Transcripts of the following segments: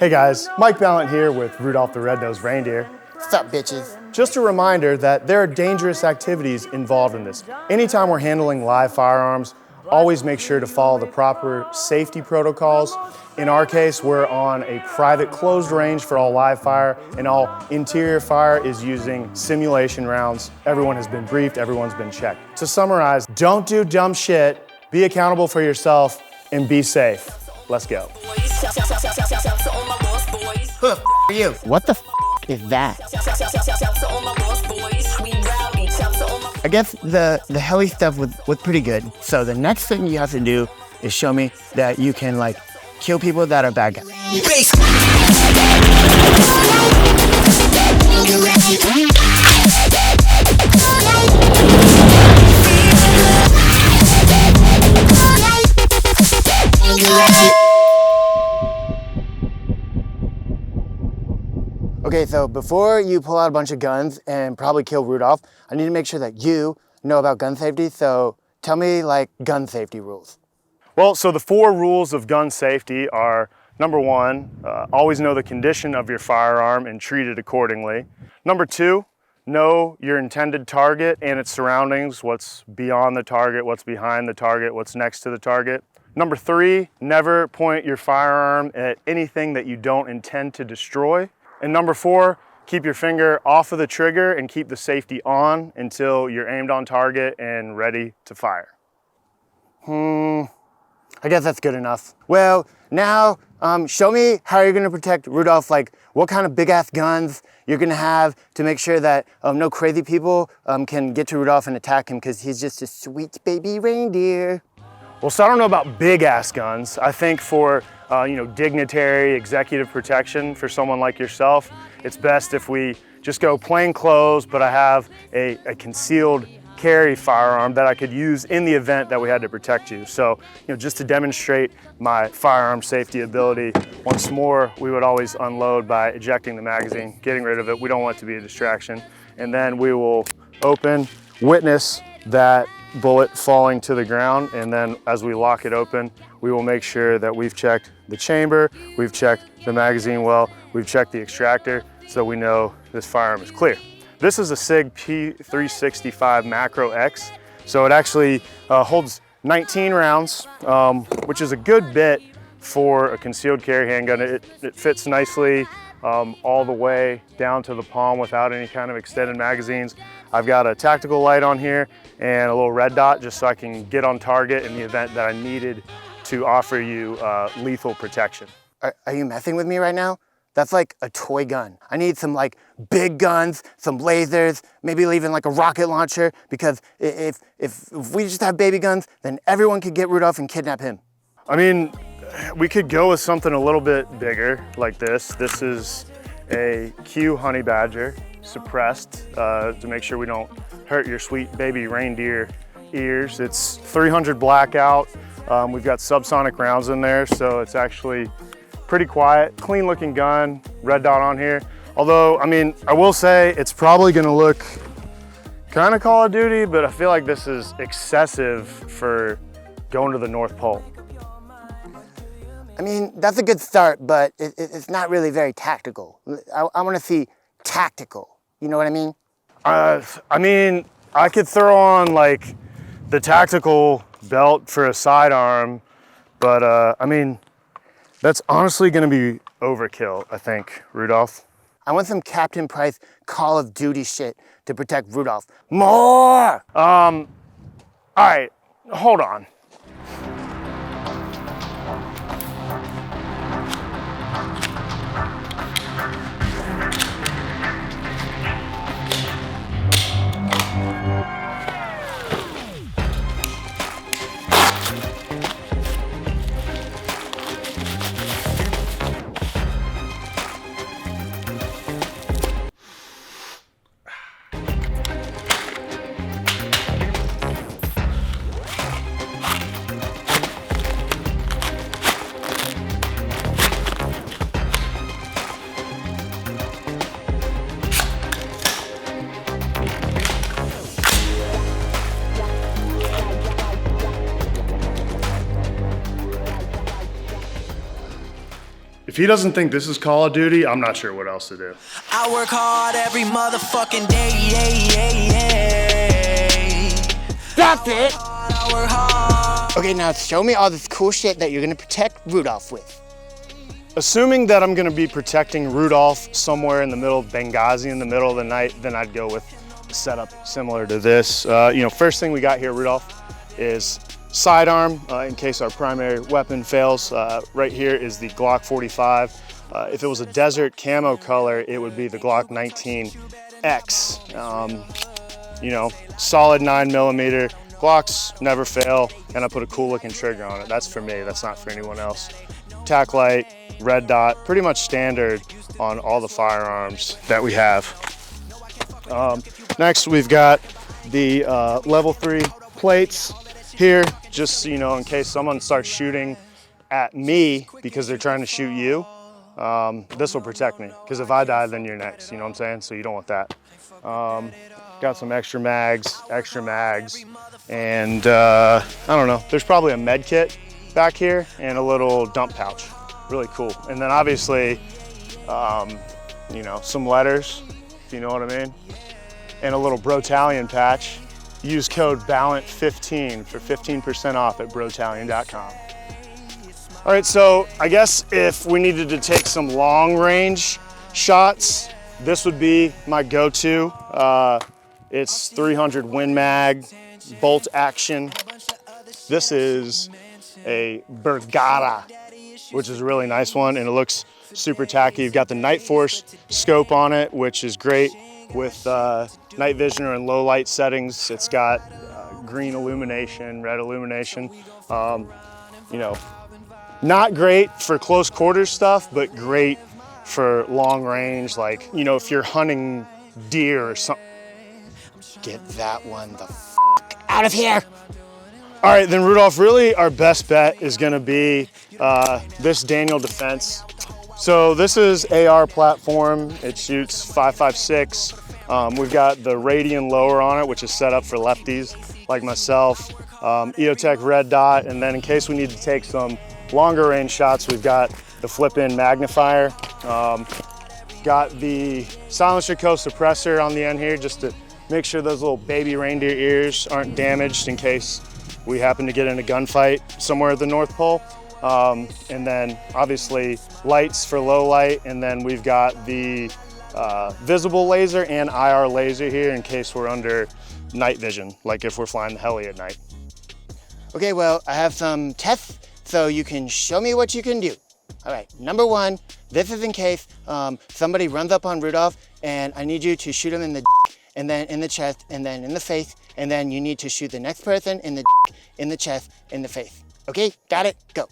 Hey guys, Mike Balint here with Rudolph the Red-Nosed Reindeer. What's up, bitches? Just a reminder that there are dangerous activities involved in this. Anytime we're handling live firearms, always make sure to follow the proper safety protocols. In our case, we're on a private closed range for all live fire, and all interior fire is using simulation rounds. Everyone has been briefed, everyone's been checked. To summarize, don't do dumb shit, be accountable for yourself, and be safe. Let's go. Who the f are you? What the f is that? I guess the heli stuff was pretty good. So the next thing you have to do is show me that you can like kill people that are bad guys. Okay, so before you pull out a bunch of guns and probably kill Rudolph, I need to make sure that you know about gun safety. So tell me like gun safety rules. Well, so the 4 rules of gun safety are, number 1, always know the condition of your firearm and treat it accordingly. Number 2, know your intended target and its surroundings, what's beyond the target, what's behind the target, what's next to the target. Number 3, never point your firearm at anything that you don't intend to destroy. And number 4, keep your finger off of the trigger and keep the safety on until you're aimed on target and ready to fire. I guess that's good enough. Well, now show me how you're gonna protect Rudolph, like what kind of big ass guns you're gonna have to make sure that no crazy people can get to Rudolph and attack him because he's just a sweet baby reindeer. Well, so I don't know about big ass guns. I think for dignitary executive protection for someone like yourself, it's best if we just go plain clothes, but I have a concealed carry firearm that I could use in the event that we had to protect you. So, just to demonstrate my firearm safety ability, once more, we would always unload by ejecting the magazine, getting rid of it. We don't want it to be a distraction. And then we will open, witness that bullet falling to the ground, and then as we lock it open, we will make sure that we've checked the chamber, we've checked the magazine well, we've checked the extractor, so we know this firearm is clear. This is a SIG P365 Macro X, so it actually holds 19 rounds, which is a good bit for a concealed carry handgun. It fits nicely all the way down to the palm without any kind of extended magazines. I've got a tactical light on here and a little red dot just so I can get on target in the event that I needed to offer you lethal protection. Are you messing with me right now? That's like a toy gun. I need some like big guns, some lasers, maybe even like a rocket launcher, because if we just have baby guns, then everyone could get Rudolph and kidnap him. I mean, we could go with something a little bit bigger like this. This is a Q honey badger, suppressed to make sure we don't hurt your sweet baby reindeer ears. It's 300 blackout. We've got subsonic rounds in there, so it's actually pretty quiet, clean looking gun, red dot on here. Although, I mean, I will say it's probably gonna look kind of Call of Duty, but I feel like this is excessive for going to the North Pole. I mean, that's a good start, but it's not really very tactical. I want to see tactical. You know what I mean? I mean, I could throw on like the tactical belt for a sidearm, but I mean, that's honestly gonna be overkill, I think, Rudolph. I want some Captain Price Call of Duty shit to protect Rudolph. More! All right, hold on. If he doesn't think this is Call of Duty, I'm not sure what else to do. I work hard every motherfucking day, yeah. That's it. I work hard. Okay, now show me all this cool shit that you're gonna protect Rudolph with. Assuming that I'm gonna be protecting Rudolph somewhere in the middle of Benghazi in the middle of the night, then I'd go with a setup similar to this. First thing we got here, Rudolph, is sidearm in case our primary weapon fails. Right here is the Glock 45. If it was a desert camo color, it would be the Glock 19X. Solid 9mm. Glocks never fail, and I put a cool looking trigger on it. That's for me, that's not for anyone else. Tac light, red dot, pretty much standard on all the firearms that we have. Next, we've got the level 3 plates here, just in case someone starts shooting at me because they're trying to shoot you. This will protect me, because if I die, then you're next, you know what I'm saying? So you don't want that. Got some extra mags, and I don't know, there's probably a med kit back here and a little dump pouch. Really cool. And then obviously, some letters, if you know what I mean, and a little Brotalion patch. Use code Balint15 for 15% off at brotalion.com. All right, so I guess if we needed to take some long range shots, this would be my go-to. It's 300 Win Mag, bolt action. This is a Bergara, which is a really nice one, and it looks super tacky. You've got the Night Force scope on it, which is great with night vision or in low light settings. It's got green illumination, red illumination. Not great for close quarters stuff, but great for long range, like, if you're hunting deer or something. Get that one the f out of here. All right, then Rudolph, really our best bet is gonna be this Daniel Defense. So this is AR platform. It shoots 5.56. We've got the Radian lower on it, which is set up for lefties like myself. EOTech red dot, and then in case we need to take some longer range shots, we've got the flip-in magnifier. Got the silencer co-suppressor on the end here just to make sure those little baby reindeer ears aren't damaged in case we happen to get in a gunfight somewhere at the North Pole. And then obviously lights for low light, and then we've got the visible laser and IR laser here in case we're under night vision, like if we're flying the heli at night. Okay, well, I have some tests so you can show me what you can do. All right, number 1, this is in case somebody runs up on Rudolph and I need you to shoot him in the and then in the chest, and then in the face, and then you need to shoot the next person in the chest, in the face. Okay, got it, go.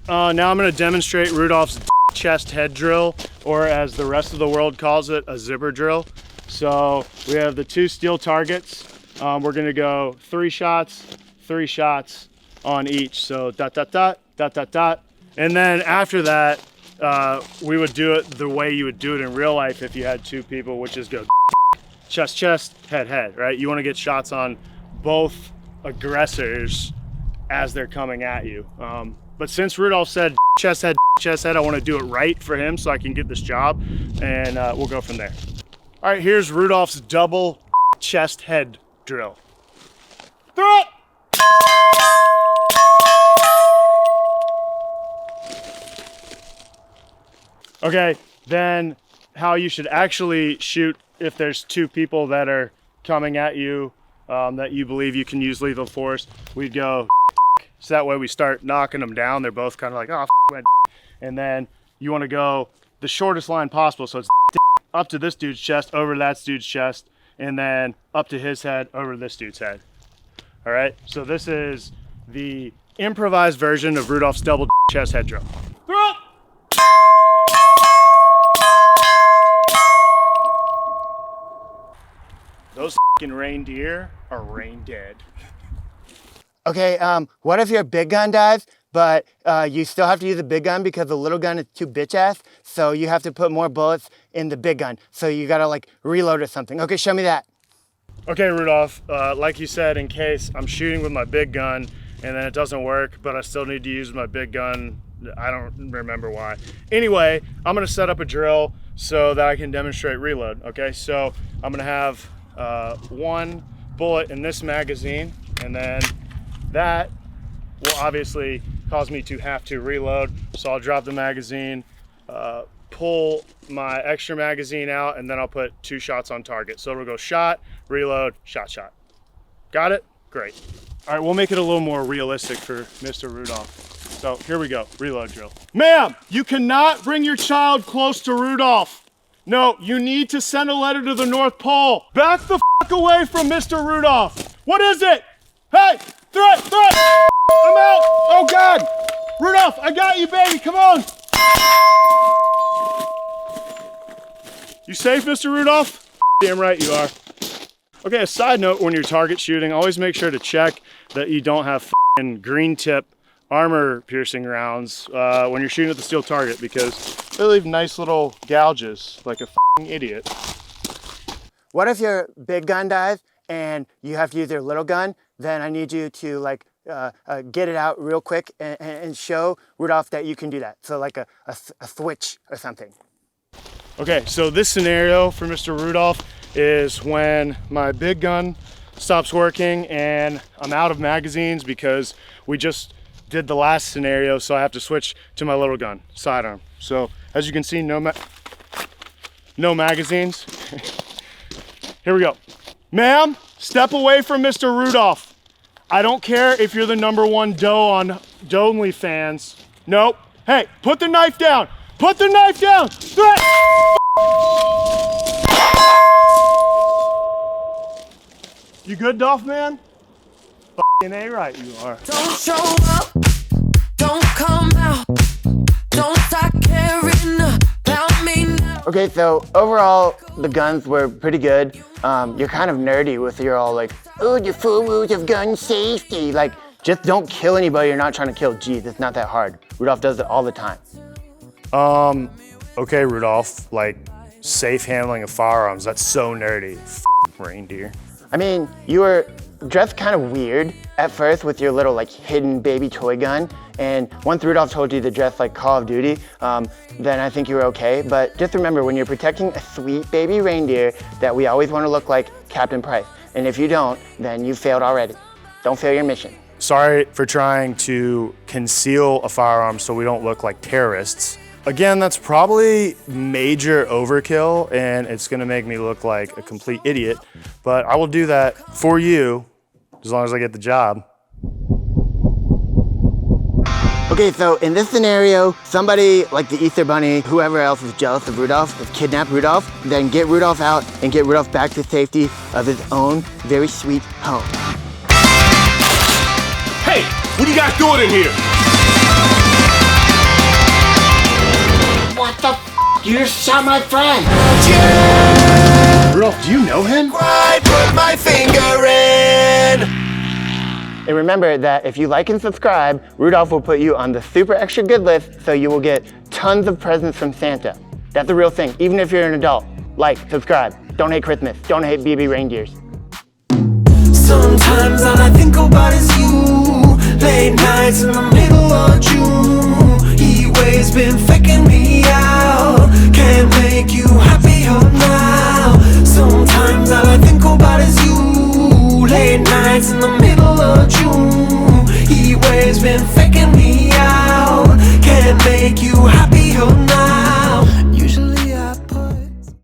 Now I'm gonna demonstrate Rudolph's chest head drill, or as the rest of the world calls it, a zipper drill. So we have the 2 steel targets. We're gonna go 3 shots on each. So dot, dot, dot, dot, dot, dot. And then after that, we would do it the way you would do it in real life if you had 2 people, which is go chest, chest, head, head, right? You wanna get shots on both aggressors as they're coming at you. But since Rudolph said chest, head, I wanna do it right for him so I can get this job, and we'll go from there. All right, here's Rudolph's double chest head drill. Throw it! Okay, then how you should actually shoot if there's 2 people that are coming at you that you believe you can use lethal force. We'd go, so that way we start knocking them down. They're both kind of like, oh, and then you want to go the shortest line possible. So it's up to this dude's chest, over that dude's chest, and then up to his head, over this dude's head. All right, so this is the improvised version of Rudolph's double chest head drill. Throw it! Those f***ing reindeer are rain dead. Okay, what if your big gun dies, but you still have to use the big gun because the little gun is too bitch ass, so you have to put more bullets in the big gun. So you gotta like reload or something. Okay, show me that. Okay, Rudolph, like you said, in case I'm shooting with my big gun and then it doesn't work, but I still need to use my big gun I don't remember why. Anyway, I'm gonna set up a drill so that I can demonstrate reload, okay? So I'm gonna have one bullet in this magazine, and then that will obviously cause me to have to reload. So I'll drop the magazine, pull my extra magazine out, and then I'll put 2 shots on target. So it'll go shot, reload, shot, shot. Got it? Great. All right, we'll make it a little more realistic for Mr. Rudolph. So here we go, reload drill. Ma'am, you cannot bring your child close to Rudolph. No, you need to send a letter to the North Pole. Back the f away from Mr. Rudolph. What is it? Hey, threat, threat! I'm out, oh God. Rudolph, I got you, baby, come on. You safe, Mr. Rudolph? Damn right you are. Okay, a side note, when you're target shooting, always make sure to check that you don't have f***ing green tip armor piercing rounds when you're shooting at the steel target, because they leave nice little gouges like a f***ing idiot. What if your big gun dies and you have to use your little gun? Then I need you to like get it out real quick and show Rudolph that you can do that. So like a switch or something. Okay, so this scenario for Mr. Rudolph is when my big gun stops working and I'm out of magazines because we just did the last scenario, so I have to switch to my little gun, sidearm. So as you can see, no magazines. Here we go. Ma'am, step away from Mr. Rudolph. I don't care if you're the #1 doe on OnlyFans. Nope. Hey, put the knife down. Put the knife down. Threat. You good, Dolph, man? F***ing A right you are. Don't show up, don't come out, don't start caring about me now. Okay, so overall, the guns were pretty good. You're kind of nerdy with your all like, oh, the 4 rules of gun safety. Like, just don't kill anybody you're not trying to kill. Geez, it's not that hard. Rudolph does it all the time. Okay, Rudolph, like, safe handling of firearms, that's so nerdy. F***ing reindeer. I mean, you were dressed kind of weird at first with your little like hidden baby toy gun. And once Rudolph told you to dress like Call of Duty, then I think you were okay. But just remember, when you're protecting a sweet baby reindeer, that we always want to look like Captain Price. And if you don't, then you failed already. Don't fail your mission. Sorry for trying to conceal a firearm so we don't look like terrorists. Again, that's probably major overkill and it's gonna make me look like a complete idiot, but I will do that for you as long as I get the job. Okay, so in this scenario, somebody like the Easter Bunny, whoever else is jealous of Rudolph, has kidnapped Rudolph, then get Rudolph out and get Rudolph back to safety of his own very sweet home. Hey, what do you guys doing in here? What the f***? You just shot my friend! Rudolph, do you know him? I put my finger in. And remember that if you like and subscribe, Rudolph will put you on the super extra good list, so you will get tons of presents from Santa. That's the real thing, even if you're an adult. Like, subscribe, don't hate Christmas, don't hate BB reindeers. Sometimes all I think about is you. Late nights in the middle of June. He always been faking